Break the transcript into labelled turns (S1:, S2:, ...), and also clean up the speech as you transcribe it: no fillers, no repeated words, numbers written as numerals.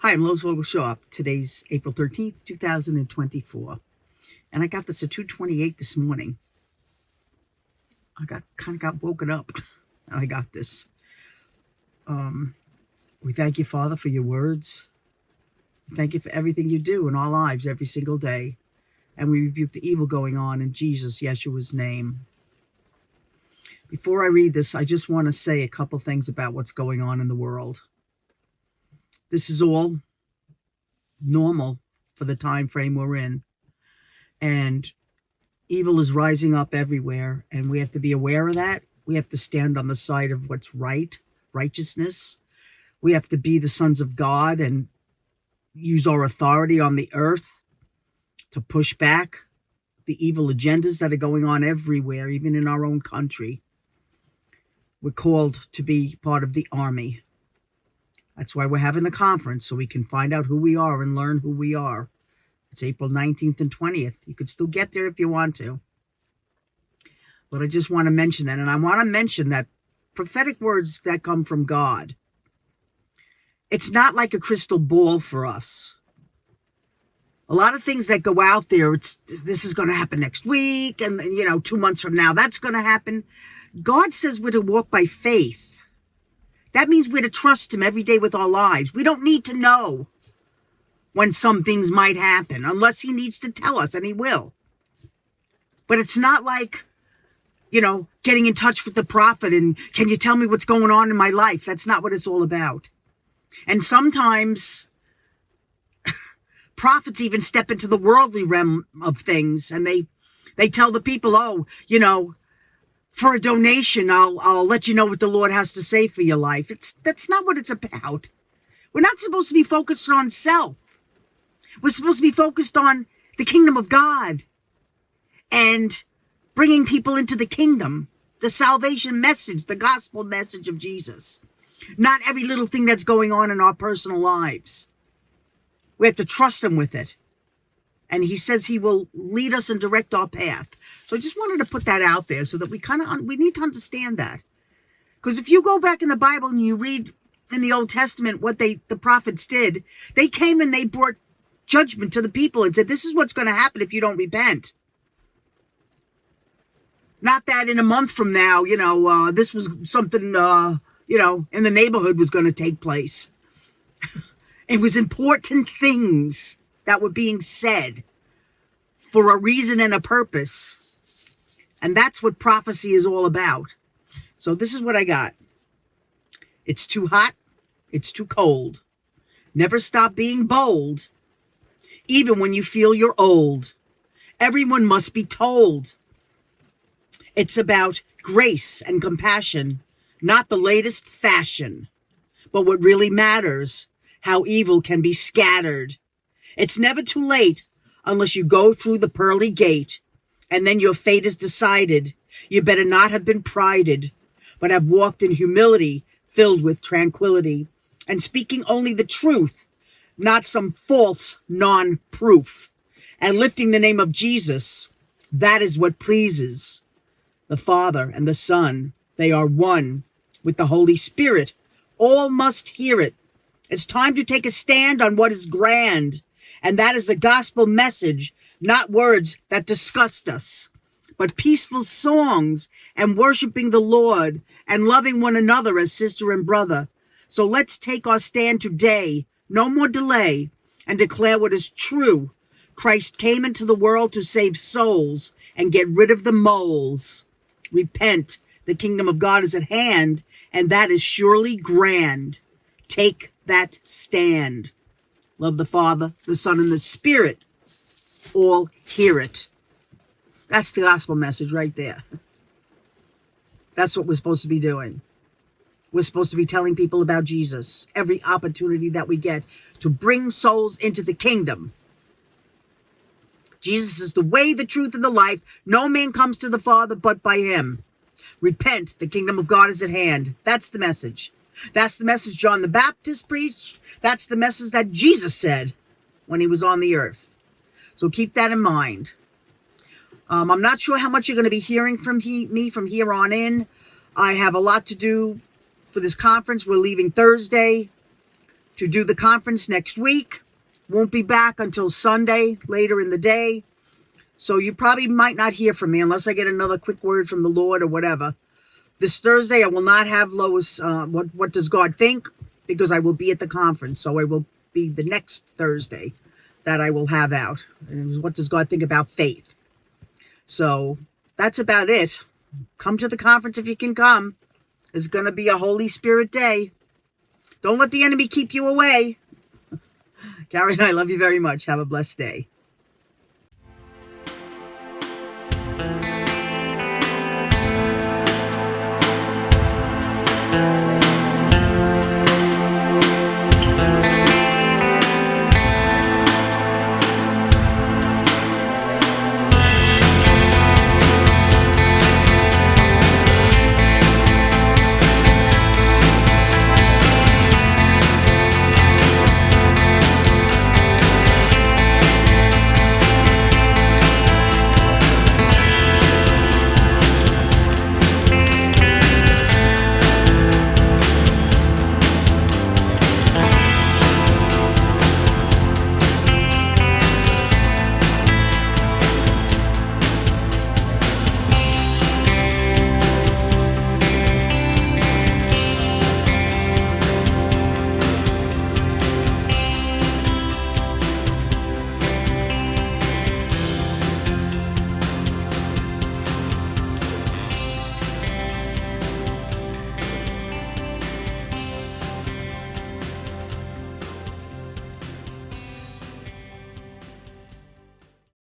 S1: Hi, I'm Lois Vogel-Sharp. Today's April 13th, 2024. And I got this at 2:28 this morning. I got woken up and I got this. We thank you, Father, for your words. We thank you for everything you do in our lives every single day. And we rebuke the evil going on in Jesus, Yeshua's name. Before I read this, I just want to say a couple things about what's going on in the world. This is all normal for the time frame we're in. And evil is rising up everywhere. And we have to be aware of that. We have to stand on the side of what's right, righteousness. We have to be the sons of God and use our authority on the earth to push back the evil agendas that are going on everywhere, even in our own country. We're called to be part of the army. That's why we're having a conference, so we can find out who we are and learn who we are. It's April 19th and 20th. You could still get there if you want to. But I just want to mention that. And I want to mention that prophetic words that come from God. It's not like a crystal ball for us. A lot of things that go out there, this is going to happen next week, and 2 months from now, that's going to happen. God says we're to walk by faith. That means we're to trust him every day with our lives. We don't need to know when some things might happen, unless he needs to tell us, and he will. But it's not like, getting in touch with the prophet and, can you tell me what's going on in my life? That's not what it's all about. And sometimes prophets even step into the worldly realm of things, and they tell the people, for a donation, I'll let you know what the Lord has to say for your life. That's not what it's about. We're not supposed to be focused on self. We're supposed to be focused on the kingdom of God and bringing people into the kingdom, the salvation message, the gospel message of Jesus. Not every little thing that's going on in our personal lives. We have to trust him with it. And he says he will lead us and direct our path. So I just wanted to put that out there so that we need to understand that. Because if you go back in the Bible and you read in the Old Testament what the prophets did, they came and they brought judgment to the people and said, this is what's going to happen if you don't repent. Not that in a month from now, this was something, in the neighborhood was going to take place. It was important things that were being said for a reason and a purpose. And that's what prophecy is all about. So this is what I got. It's too hot. It's too cold. Never stop being bold, even when you feel you're old. Everyone must be told. It's about grace and compassion, not the latest fashion. But what really matters, how evil can be scattered. It's never too late unless you go through the pearly gate, and then your fate is decided. You better not have been prided, but have walked in humility, filled with tranquility, and speaking only the truth, not some false non-proof, and lifting the name of Jesus. That is what pleases the Father and the Son. They are one with the Holy Spirit. All must hear it. It's time to take a stand on what is grand. And that is the gospel message, not words that disgust us, but peaceful songs and worshiping the Lord and loving one another as sister and brother. So let's take our stand today, no more delay, and declare what is true. Christ came into the world to save souls and get rid of the moles. Repent, the kingdom of God is at hand, and that is surely grand. Take that stand. Love the Father, the Son, and the Spirit. All hear it. That's the gospel message right there. That's what we're supposed to be doing. We're supposed to be telling people about Jesus every opportunity that we get to bring souls into the kingdom. Jesus is the way, the truth, and the life. No man comes to the Father but by him. Repent, the kingdom of God is at hand. That's the message. That's the message John the Baptist preached. That's the message that Jesus said when he was on the earth. So keep that in mind. I'm not sure how much you're going to be hearing from me from here on in. I have a lot to do for this conference. We're leaving Thursday. to do the conference next week. Won't be back until Sunday, later in the day. So you probably might not hear from me unless I get another quick word from the Lord or whatever. This Thursday, I will not have Lois, what does God think? Because I will be at the conference. So I will be the next Thursday that I will have out. And it was, what does God think about faith? So that's about it. Come to the conference if you can come. It's going to be a Holy Spirit day. Don't let the enemy keep you away. Carrie and I love you very much. Have a blessed day.